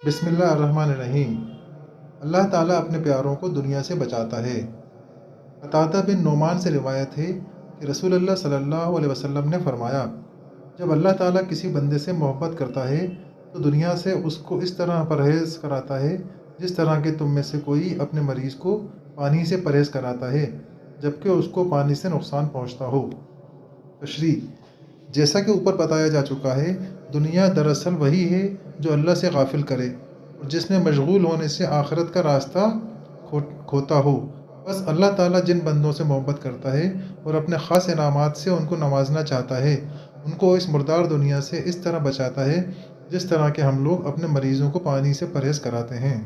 بسم اللہ الرحمن الرحیم۔ اللہ تعالیٰ اپنے پیاروں کو دنیا سے بچاتا ہے۔ قتادہ بن نعمان سے روایت ہے کہ رسول اللہ صلی اللہ علیہ وسلم نے فرمایا، جب اللہ تعالیٰ کسی بندے سے محبت کرتا ہے تو دنیا سے اس کو اس طرح پرہیز کراتا ہے جس طرح کہ تم میں سے کوئی اپنے مریض کو پانی سے پرہیز کراتا ہے جبکہ اس کو پانی سے نقصان پہنچتا ہو۔ تشریح: جیسا کہ اوپر بتایا جا چکا ہے، دنیا دراصل وہی ہے جو اللہ سے غافل کرے اور جس میں مشغول ہونے سے آخرت کا راستہ کھوتا ہو۔ بس اللہ تعالیٰ جن بندوں سے محبت کرتا ہے اور اپنے خاص انعامات سے ان کو نوازنا چاہتا ہے، ان کو اس مردار دنیا سے اس طرح بچاتا ہے جس طرح کہ ہم لوگ اپنے مریضوں کو پانی سے پرہیز کراتے ہیں۔